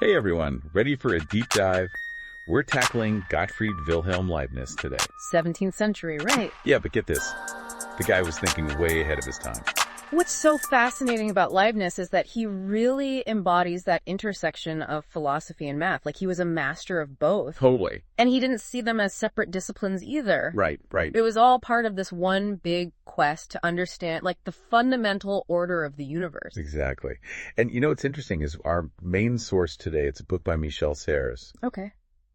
Hey everyone, ready for a deep dive? We're tackling Gottfried Wilhelm Leibniz today. 17th century, right. Yeah, but get this. The guy was thinking way ahead of his time. What's so fascinating about Leibniz is that he really embodies that intersection of philosophy and math. Like, he was a master of both. Totally. And he didn't see them as separate disciplines either. Right. It was all part of this one big quest to understand, like, the fundamental order of the universe. Exactly. And you know what's interesting is our main source today, it's a book by Michel. Okay.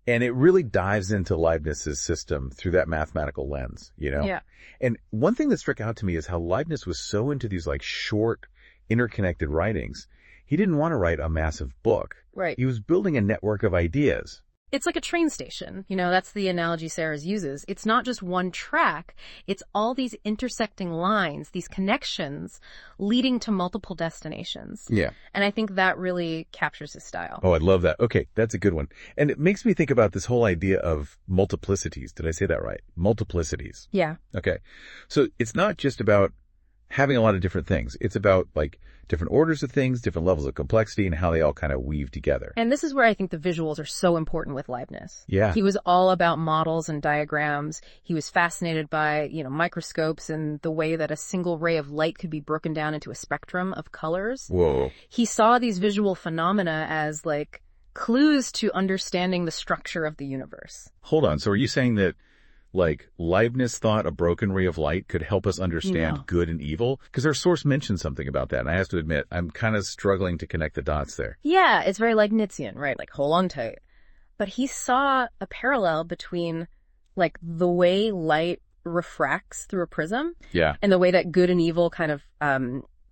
And it really dives into Leibniz's system through that mathematical lens, you know? Yeah. And one thing that struck out to me is how Leibniz was so into these like short, interconnected writings. He didn't want to write a massive book. Right. He was building a network of ideas. It's like a train station. You know, that's the analogy Serres uses. It's not just one track. It's all these intersecting lines, these connections leading to multiple destinations. Yeah. And I think that really captures his style. Oh, I love that. Okay, that's a good one. And it makes me think about this whole idea of multiplicities. Did I say that right? Multiplicities. Yeah. Okay. So it's not just about having a lot of different things. It's about like different orders of things, different levels of complexity, and how they all kind of weave together. And this is where I think the visuals are so important with Leibniz. Yeah. He was all about models and diagrams. He was fascinated by, microscopes and the way that a single ray of light could be broken down into a spectrum of colors. Whoa. He saw these visual phenomena as like clues to understanding the structure of the universe. Hold on. So are you saying that like Leibniz thought a broken ray of light could help us understand good and evil? Because our source mentioned something about that. And I have to admit, I'm kind of struggling to connect the dots there. Yeah, it's very Leibnizian, right? Like, hold on tight. But he saw a parallel between like the way light refracts through a prism and the way that good and evil kind of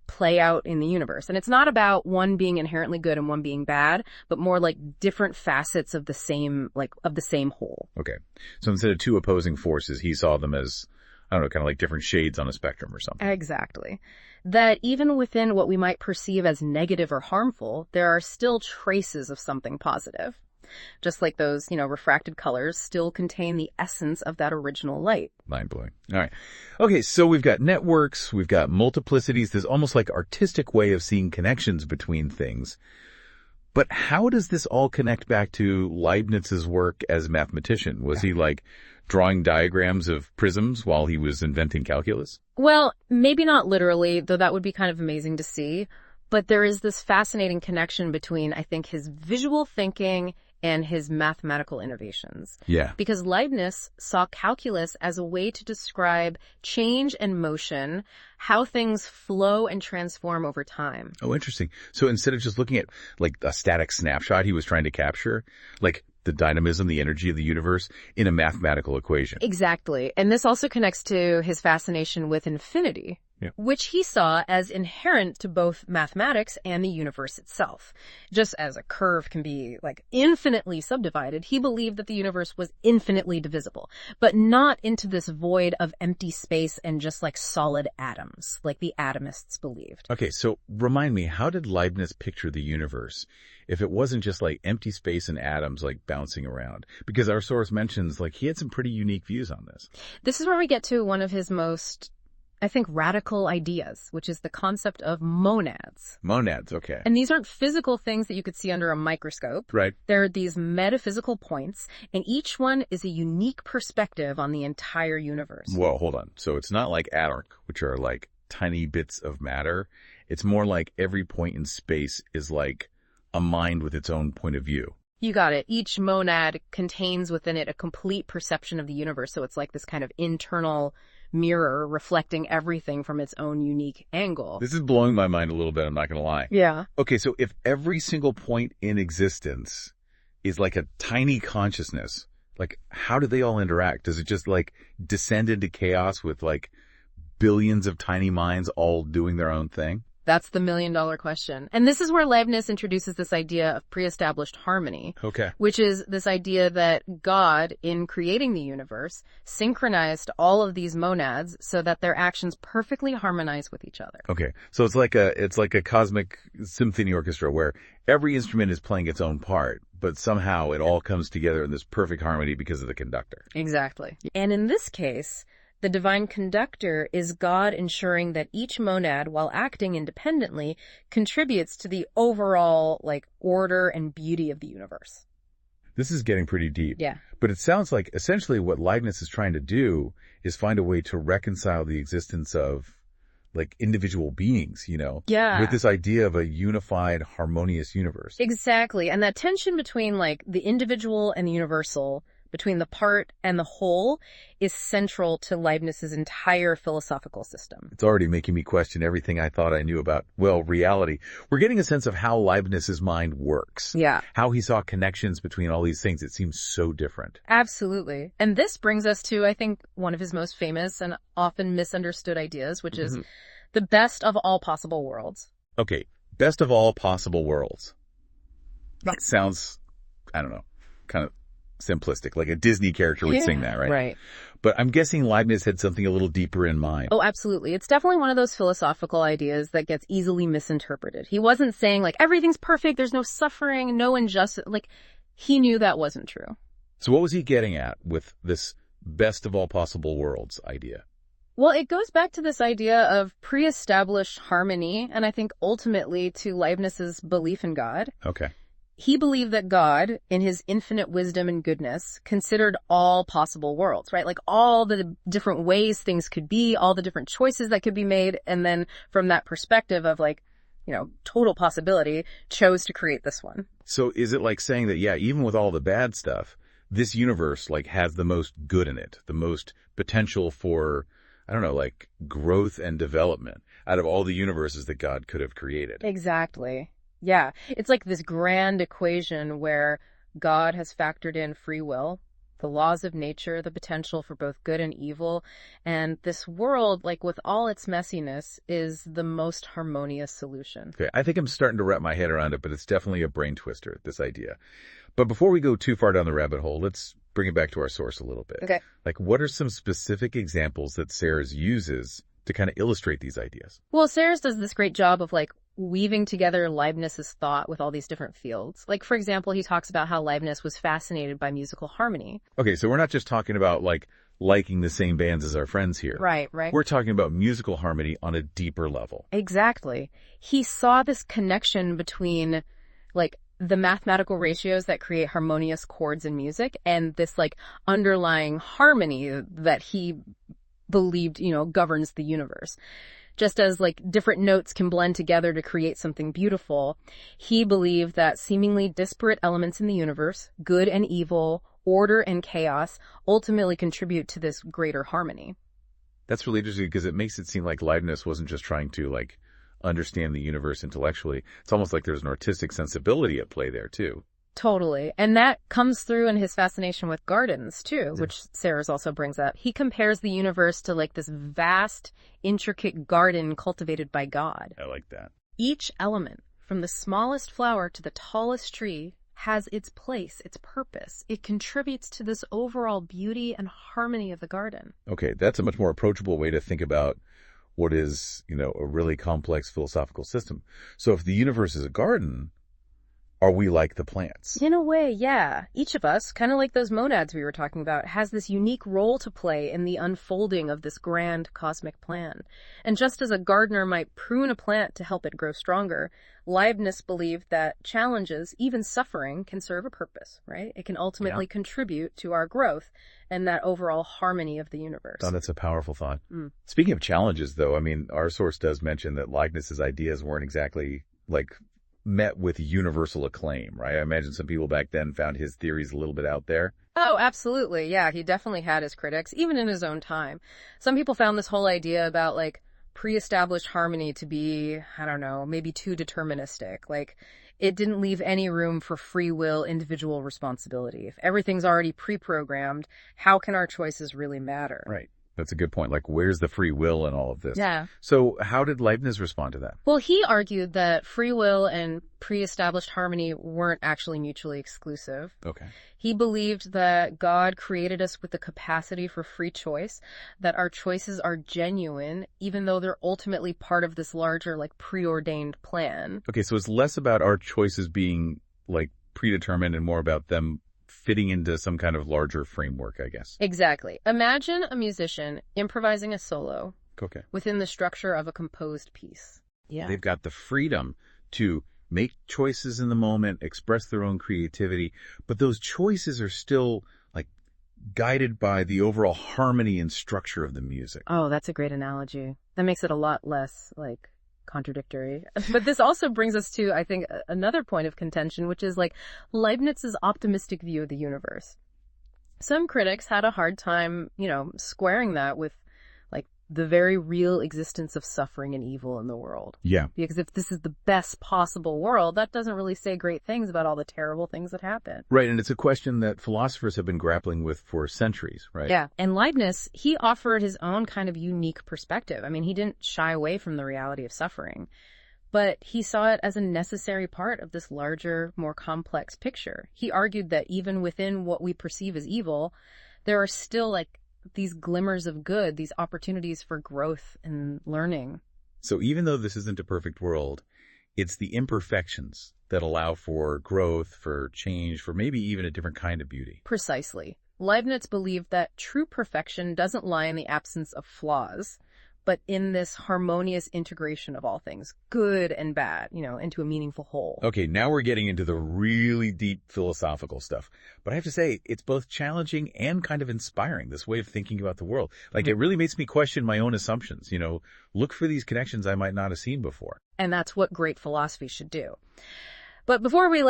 play out in the universe. And it's not about one being inherently good and one being bad, but more like different facets of the same whole. Okay. So instead of two opposing forces, he saw them as, I don't know, kind of like different shades on a spectrum or something. Exactly. That even within what we might perceive as negative or harmful, there are still traces of something positive. Just like those, refracted colors still contain the essence of that original light. Mind-blowing. All right. Okay, so we've got networks, we've got multiplicities. There's almost like artistic way of seeing connections between things. But how does this all connect back to Leibniz's work as a mathematician? Was he like drawing diagrams of prisms while he was inventing calculus? Well, maybe not literally, though that would be kind of amazing to see. But there is this fascinating connection between, I think, his visual thinking and his mathematical innovations. Yeah. Because Leibniz saw calculus as a way to describe change and motion, how things flow and transform over time. Oh, interesting. So instead of just looking at like a static snapshot he was trying to capture, like the dynamism, the energy of the universe in a mathematical equation. Exactly. And this also connects to his fascination with infinity. Yeah. Which he saw as inherent to both mathematics and the universe itself. Just as a curve can be like infinitely subdivided, he believed that the universe was infinitely divisible, but not into this void of empty space and just like solid atoms, like the atomists believed. Okay, so remind me, how did Leibniz picture the universe if it wasn't just like empty space and atoms like bouncing around? Because our source mentions like he had some pretty unique views on this. This is where we get to one of his most, I think, radical ideas, which is the concept of monads. Monads, okay. And these aren't physical things that you could see under a microscope. Right. They're these metaphysical points, and each one is a unique perspective on the entire universe. Whoa, hold on. So it's not like atoms, which are like tiny bits of matter. It's more like every point in space is like a mind with its own point of view. You got it. Each monad contains within it a complete perception of the universe, so it's like this kind of internal mirror reflecting everything from its own unique angle. This is blowing my mind a little bit, I'm not going to lie. Yeah. Okay, so if every single point in existence is like a tiny consciousness, like how do they all interact? Does it just like descend into chaos with like billions of tiny minds all doing their own thing? That's the million-dollar question. And this is where Leibniz introduces this idea of pre-established harmony. Okay. Which is this idea that God, in creating the universe, synchronized all of these monads so that their actions perfectly harmonize with each other. Okay. So it's like a cosmic symphony orchestra where every instrument is playing its own part, but somehow it all comes together in this perfect harmony because of the conductor. Exactly. And in this case, The divine conductor is God ensuring that each monad, while acting independently, contributes to the overall, order and beauty of the universe. This is getting pretty deep. Yeah. But it sounds like essentially what Leibniz is trying to do is find a way to reconcile the existence of individual beings, Yeah. with this idea of a unified, harmonious universe. Exactly. And that tension between the individual and the universal, between the part and the whole, is central to Leibniz's entire philosophical system. It's already making me question everything I thought I knew about, reality. We're getting a sense of how Leibniz's mind works. Yeah. How he saw connections between all these things. It seems so different. Absolutely. And this brings us to, I think, one of his most famous and often misunderstood ideas, which is the best of all possible worlds. Okay. Best of all possible worlds. That sounds, I don't know, kind of simplistic, like a Disney character would sing that, right? Right. But I'm guessing Leibniz had something a little deeper in mind. Oh, absolutely. It's definitely one of those philosophical ideas that gets easily misinterpreted. He wasn't saying everything's perfect, there's no suffering, no injustice. He knew that wasn't true. So what was he getting at with this best of all possible worlds idea? Well, it goes back to this idea of pre-established harmony, and I think ultimately to Leibniz's belief in God. Okay. He believed that God, in his infinite wisdom and goodness, considered all possible worlds, right? All the different ways things could be, all the different choices that could be made, and then from that perspective of total possibility, chose to create this one. So is it like saying that, even with all the bad stuff, this universe has the most good in it, the most potential for, I don't know, growth and development out of all the universes that God could have created? Exactly. Yeah. It's this grand equation where God has factored in free will, the laws of nature, the potential for both good and evil, and this world, with all its messiness, is the most harmonious solution. Okay, I think I'm starting to wrap my head around it, but it's definitely a brain twister, this idea. But before we go too far down the rabbit hole, let's bring it back to our source a little bit. Okay. What are some specific examples that Serres uses to kind of illustrate these ideas? Well, Serres does this great job of weaving together Leibniz's thought with all these different fields. For example, he talks about how Leibniz was fascinated by musical harmony. Okay, so we're not just talking about liking the same bands as our friends here. Right. We're talking about musical harmony on a deeper level. Exactly. He saw this connection between the mathematical ratios that create harmonious chords in music and this underlying harmony that he believed, governs the universe. Just as different notes can blend together to create something beautiful, he believed that seemingly disparate elements in the universe, good and evil, order and chaos, ultimately contribute to this greater harmony. That's really interesting because it makes it seem like Leibniz wasn't just trying to understand the universe intellectually. It's almost like there's an artistic sensibility at play there too. Totally. And that comes through in his fascination with gardens, too, which Serres also brings up. He compares the universe to this vast, intricate garden cultivated by God. I like that. Each element, from the smallest flower to the tallest tree, has its place, its purpose. It contributes to this overall beauty and harmony of the garden. Okay, that's a much more approachable way to think about what is, a really complex philosophical system. So if the universe is a garden, are we like the plants? In a way, yeah. Each of us, kind of like those monads we were talking about, has this unique role to play in the unfolding of this grand cosmic plan. And just as a gardener might prune a plant to help it grow stronger, Leibniz believed that challenges, even suffering, can serve a purpose, right? It can ultimately contribute to our growth and that overall harmony of the universe. Oh, that's a powerful thought. Speaking of challenges, though, our source does mention that Leibniz's ideas weren't exactly met with universal acclaim, right? I imagine some people back then found his theories a little bit out there. Oh, absolutely. Yeah, he definitely had his critics, even in his own time. Some people found this whole idea about pre-established harmony to be, I don't know, maybe too deterministic. It didn't leave any room for free will, individual responsibility. If everything's already pre-programmed, how can our choices really matter? Right. That's a good point. Where's the free will in all of this? Yeah. So how did Leibniz respond to that? Well, he argued that free will and pre-established harmony weren't actually mutually exclusive. Okay. He believed that God created us with the capacity for free choice, that our choices are genuine, even though they're ultimately part of this larger, preordained plan. Okay, so it's less about our choices being, predetermined and more about them fitting into some kind of larger framework, I guess. Exactly. Imagine a musician improvising a solo within the structure of a composed piece. Yeah. They've got the freedom to make choices in the moment, express their own creativity, but those choices are still like guided by the overall harmony and structure of the music. Oh, that's a great analogy. That makes it a lot less like contradictory. But this also brings us to, I think, another point of contention, which is like Leibniz's optimistic view of the universe. Some critics had a hard time, squaring that with the very real existence of suffering and evil in the world. Yeah. Because if this is the best possible world, that doesn't really say great things about all the terrible things that happen. Right, and it's a question that philosophers have been grappling with for centuries, right? Yeah, and Leibniz, he offered his own kind of unique perspective. I mean, he didn't shy away from the reality of suffering, but he saw it as a necessary part of this larger, more complex picture. He argued that even within what we perceive as evil, there are still these glimmers of good, these opportunities for growth and learning. So even though this isn't a perfect world, it's the imperfections that allow for growth, for change, for maybe even a different kind of beauty. Precisely. Leibniz believed that true perfection doesn't lie in the absence of flaws, but in this harmonious integration of all things, good and bad, into a meaningful whole. Okay, now we're getting into the really deep philosophical stuff. But I have to say, it's both challenging and kind of inspiring, this way of thinking about the world. It really makes me question my own assumptions, look for these connections I might not have seen before. And that's what great philosophy should do. But before we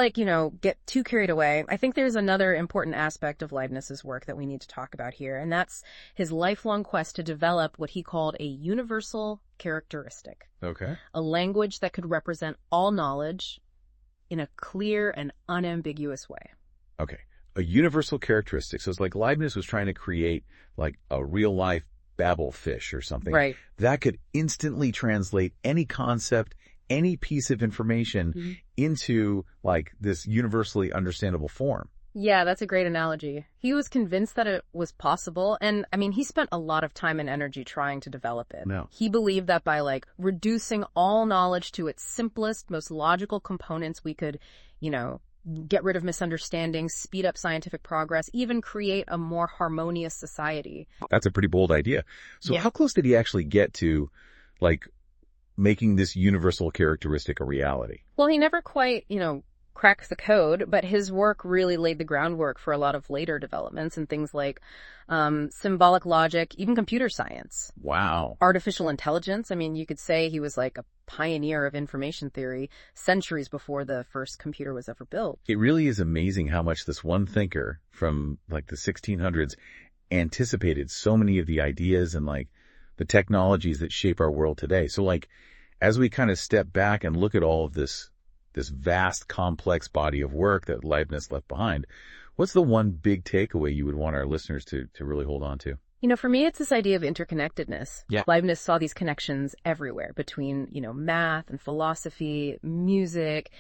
get too carried away, I think there's another important aspect of Leibniz's work that we need to talk about here, and that's his lifelong quest to develop what he called a universal characteristic. Okay. A language that could represent all knowledge in a clear and unambiguous way. Okay. A universal characteristic. So it's like Leibniz was trying to create a real life Babel fish or something. Right. That could instantly translate any concept, any piece of information into this universally understandable form. Yeah, that's a great analogy. He was convinced that it was possible. And I mean, he spent a lot of time and energy trying to develop it. No. He believed that by reducing all knowledge to its simplest, most logical components, we could, get rid of misunderstandings, speed up scientific progress, even create a more harmonious society. That's a pretty bold idea. So how close did he actually get to making this universal characteristic a reality? Well, he never quite, cracked the code, but his work really laid the groundwork for a lot of later developments in things like symbolic logic, even computer science. Wow. Artificial intelligence. I mean, you could say he was a pioneer of information theory centuries before the first computer was ever built. It really is amazing how much this one thinker from the 1600s anticipated so many of the ideas and the technologies that shape our world today. So as we kind of step back and look at all of this vast, complex body of work that Leibniz left behind, what's the one big takeaway you would want our listeners to really hold on to? For me, it's this idea of interconnectedness. Yeah. Leibniz saw these connections everywhere between, math and philosophy, music,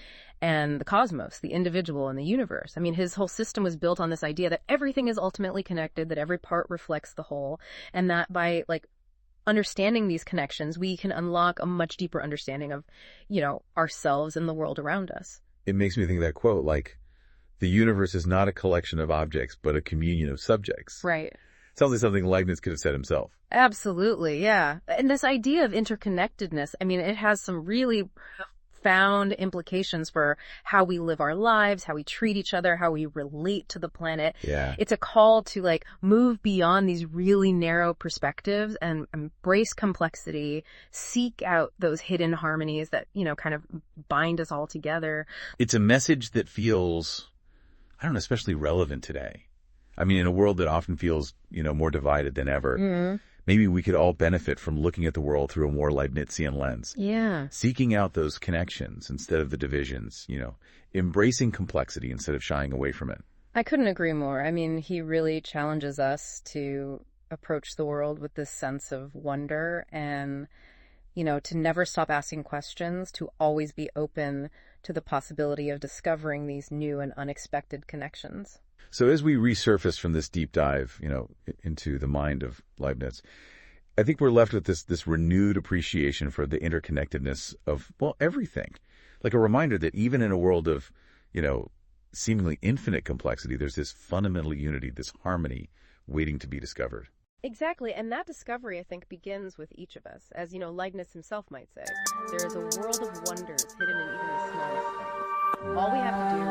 and the cosmos, the individual and the universe. I mean, his whole system was built on this idea that everything is ultimately connected, that every part reflects the whole, and that by, understanding these connections, we can unlock a much deeper understanding of, ourselves and the world around us. It makes me think of that quote, the universe is not a collection of objects, but a communion of subjects. Right. Sounds like something Leibniz could have said himself. Absolutely, yeah. And this idea of interconnectedness, I mean, it has some really profound implications for how we live our lives, how we treat each other, how we relate to the planet. Yeah. It's a call to move beyond these really narrow perspectives and embrace complexity, seek out those hidden harmonies that, kind of bind us all together. It's a message that feels, especially relevant today. I mean, in a world that often feels, more divided than ever. Maybe we could all benefit from looking at the world through a more Leibnizian lens. Yeah. Seeking out those connections instead of the divisions, embracing complexity instead of shying away from it. I couldn't agree more. I mean, he really challenges us to approach the world with this sense of wonder and, to never stop asking questions, to always be open to the possibility of discovering these new and unexpected connections. So as we resurface from this deep dive, into the mind of Leibniz, I think we're left with this renewed appreciation for the interconnectedness of, everything. Like a reminder that even in a world of, seemingly infinite complexity, there's this fundamental unity, this harmony waiting to be discovered. Exactly, and that discovery, I think, begins with each of us. As, Leibniz himself might say, there is a world of wonders hidden in even the smallest things. All we have to do